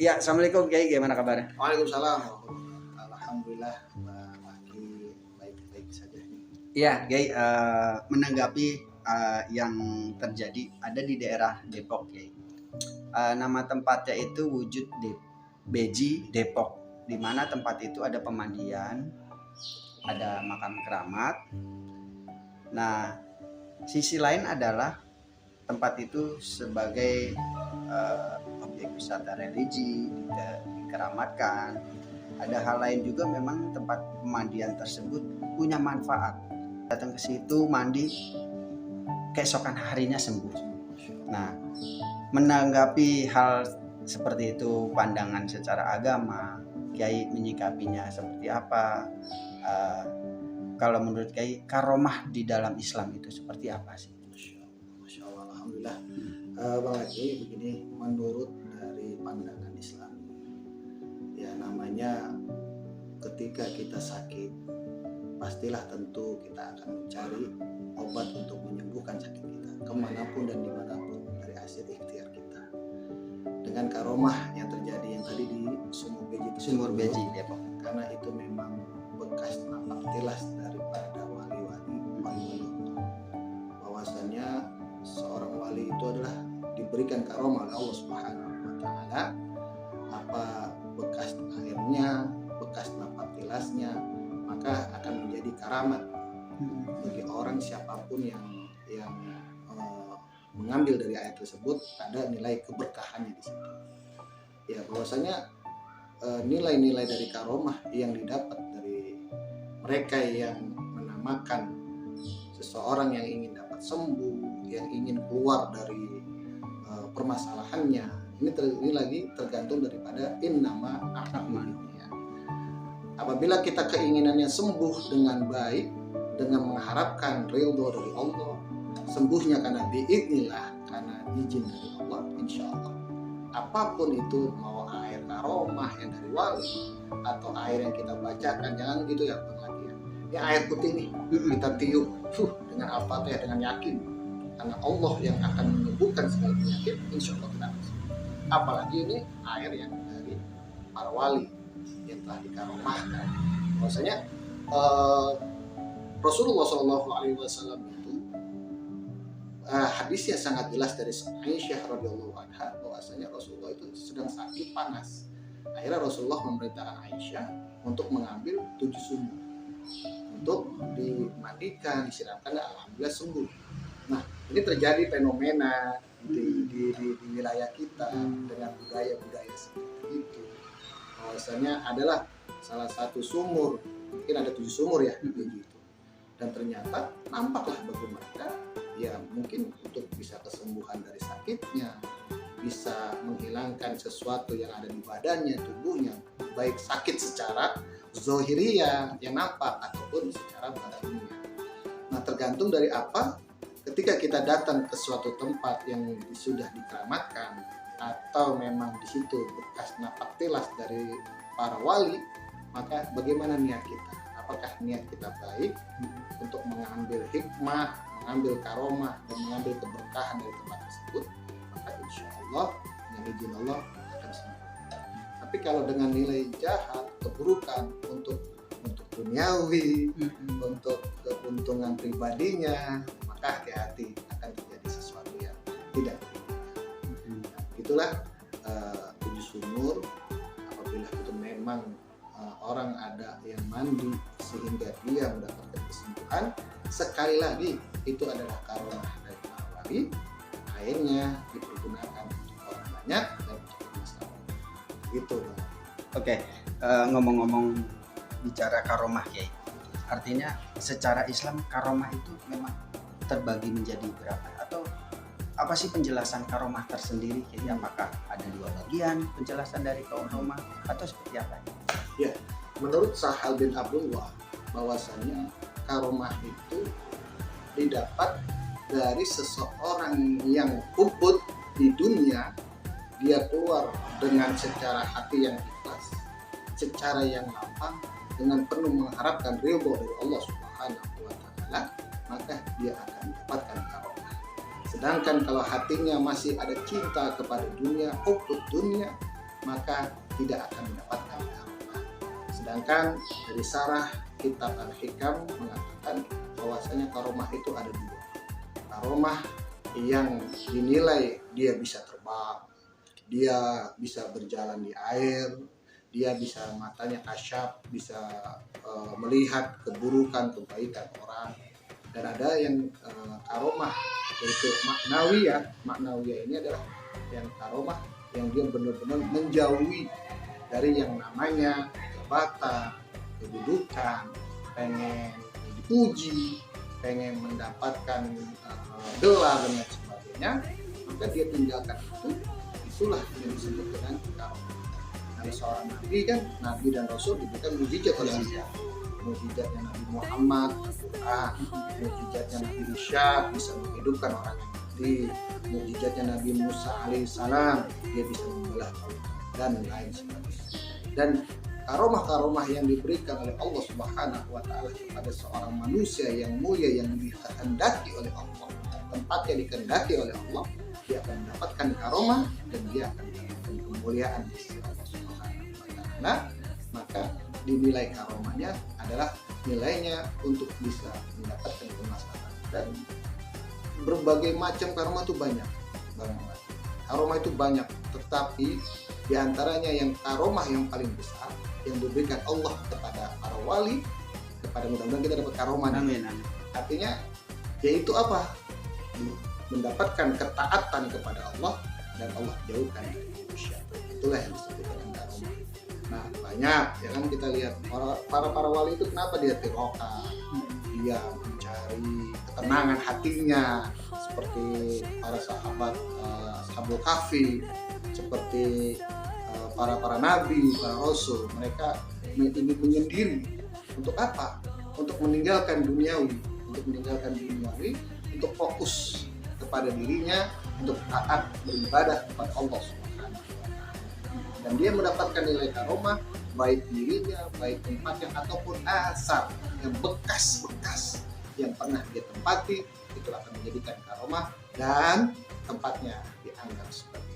Iya, assalamualaikum Kiai, gimana kabarnya? Waalaikumsalam. Alhamdulillah, lagi baik-baik saja. Iya, Kiai, menanggapi yang terjadi ada di daerah Depok, Kiai. Nama tempatnya itu Wujud Beji Depok, di mana tempat itu ada pemandian, ada makam keramat. Nah, sisi lain adalah tempat itu sebagai objek wisata religi, dikeramatkan. Ada hal lain juga, memang tempat pemandian tersebut punya manfaat. Datang ke situ mandi, keesokan harinya sembuh. Nah, menanggapi hal seperti itu, pandangan secara agama, Kiai menyikapinya seperti apa? Kalau menurut Kiai, karomah di dalam Islam itu seperti apa sih? Masya Allah, Alhamdulillah. Bang Haji, begini, menurut dari pandangan Islam, ya namanya ketika kita sakit, pastilah tentu kita akan mencari obat untuk menyembuhkan sakit kita, kemanapun dan dimanapun, dari hasil ikhtiar kita. Dengan karomah yang terjadi yang tadi di Sumur Beji Depok, karena itu memang bekas napak tilas daripada wali-wali Allah. Bahwasanya seorang wali itu adalah diberikan karomah oleh Allah Subhanahu wa taala, apa bekas airnya, bekas napak tilasnya, maka akan menjadi karamat bagi orang siapapun yang mengambil dari air tersebut. Ada nilai keberkahannya di situ. Ya, bahwasanya nilai-nilai dari karomah yang didapat dari mereka yang menamakan seseorang yang ingin dapat sembuh, yang ingin keluar dari permasalahannya, ini lagi tergantung daripada innama a'malu. Apabila kita keinginannya sembuh dengan baik, dengan mengharapkan ridho dari Allah, sembuhnya karena biidznillah, karena izin dari Allah, insya Allah. Apapun itu, mau air karomah yang dari wali atau air yang kita bacakan, jangan gitu ya Bang Haji. Ini air putih nih, kita tiup dengan al-fatihah, dengan yakin, karena Allah yang akan menyembuhkan segala penyakit, insya Allah kita akan sembuh. Apalagi ini air yang dari para wali yang telah dikaromahkan. Maksudnya Rasulullah SAW itu hadisnya sangat jelas dari Aisyah radhiyallahu anha, bahwasanya Rasulullah itu sedang sakit panas. Akhirnya Rasulullah memerintahkan Aisyah untuk mengambil 7 sumur untuk dimandikan, disiramkan, dan alhamdulillah sembuh. Nah, ini terjadi fenomena di wilayah kita dengan budaya-budaya seperti itu. Bahwasanya adalah salah satu sumur, mungkin ada 7 sumur ya begitu. Dan ternyata nampaklah bagi mereka, ya mungkin untuk bisa kesembuhan dari sakitnya, bisa menghilangkan sesuatu yang ada di badannya, tubuhnya, baik sakit secara zohiriyah yang nampak ataupun secara batinnya. Nah, tergantung dari apa. Ketika kita datang ke suatu tempat yang sudah dikeramatkan, atau memang di situ bekas napak tilas dari para wali, maka bagaimana niat kita? Apakah niat kita baik untuk mengambil hikmah, mengambil karomah, dan mengambil keberkahan dari tempat tersebut? Maka insya Allah dengan izin Allah akan sembuh. Tapi kalau dengan nilai jahat, keburukan untuk duniawi, untuk keuntungan pribadinya, maka hati-hati, akan terjadi sesuatu yang tidak diinginkan. Itulah 7 sumur. Apabila itu memang orang ada yang mandi sehingga dia mendapatkan kesembuhan, sekali lagi itu adalah karomah dari para wali. Airnya dipergunakan untuk orang banyak dan untuk masalah. Gitu. Oke, ngomong-ngomong bicara karomah, Kiai, artinya secara Islam karomah itu memang terbagi menjadi berapa, atau apa sih penjelasan karomah tersendiri, Kiai? Apakah ada 2 bagian penjelasan dari karomah atau seperti apa? Ya, menurut Sahal bin Abdullah, bahwasanya karomah itu didapat dari seseorang yang ubud di dunia, dia keluar dengan secara hati yang ikhlas, secara yang lapang, dengan penuh mengharapkan ridho dari Allah Subhanahu wa taala, maka dia akan mendapatkan karomah. Sedangkan kalau hatinya masih ada cinta kepada dunia, hubud dunia, maka tidak akan mendapatkan karomah. Sedangkan dari Sarah kitab Al-Hikam mengatakan bahwasanya karomah itu ada dua. Karomah yang dinilai dia bisa terbang, dia bisa berjalan di air, dia bisa matanya kasyaf, bisa melihat keburukan, kebaikan orang. Dan ada yang karomah yaitu maknawiyah. Maknawiyah ini adalah yang karomah yang dia benar-benar menjauhi dari yang namanya jabatan, kedudukan, pengen dipuji, pengen mendapatkan gelar dan lain sebagainya, maka dia tinggalkan itu. Itulah yang disebut dengan karomah. Nah, seorang nabi kan, nabi dan rasul diberikan mukjizat oleh Allah. Mukjizatnya Nabi Muhammad, Al-Quran, mukjizatnya Nabi Isa bisa menghidupkan orang yang mati, mukjizatnya Nabi Musa alaihissalam dia bisa membelah lautan dan lain sebagainya. Dan karomah-karomah yang diberikan oleh Allah Subhanahu wa taala kepada seorang manusia yang mulia yang dikehendaki oleh Allah, tempatnya dikehendaki oleh Allah, dia akan mendapatkan karomah dan dia akan mendapatkan kemuliaan di sisi Allah Subhanahu wa taala. Maka dinilai karomahnya adalah nilainya untuk bisa mendapatkan kemaslahatan. Dan berbagai macam karomah itu banyak. Karomah itu banyak, tetapi diantaranya yang karomah yang paling besar yang diberikan Allah kepada para wali, kepada mudah-mudahan kita dapat karomah. Amin. Artinya yaitu apa? Mendapatkan ketaatan kepada Allah dan Allah jauhkan dari manusia. Itulah yang disebut dengan karomah. Nah, banyak ya kan kita lihat para wali itu kenapa dia tiroka, dia mencari ketenangan hatinya, seperti para sahabat Ashabul Kahfi, seperti para nabi, para rasul. Mereka ingin menyendiri untuk apa? Untuk meninggalkan duniawi, untuk fokus kepada dirinya, untuk taat beribadah kepada Allah Subhanahu wa taala. Dan dia mendapatkan nilai karomah baik dirinya, baik tempatnya ataupun asar yang bekas-bekas yang pernah dia tempati, itu akan menjadikan karomah dan tempatnya dianggap sebagai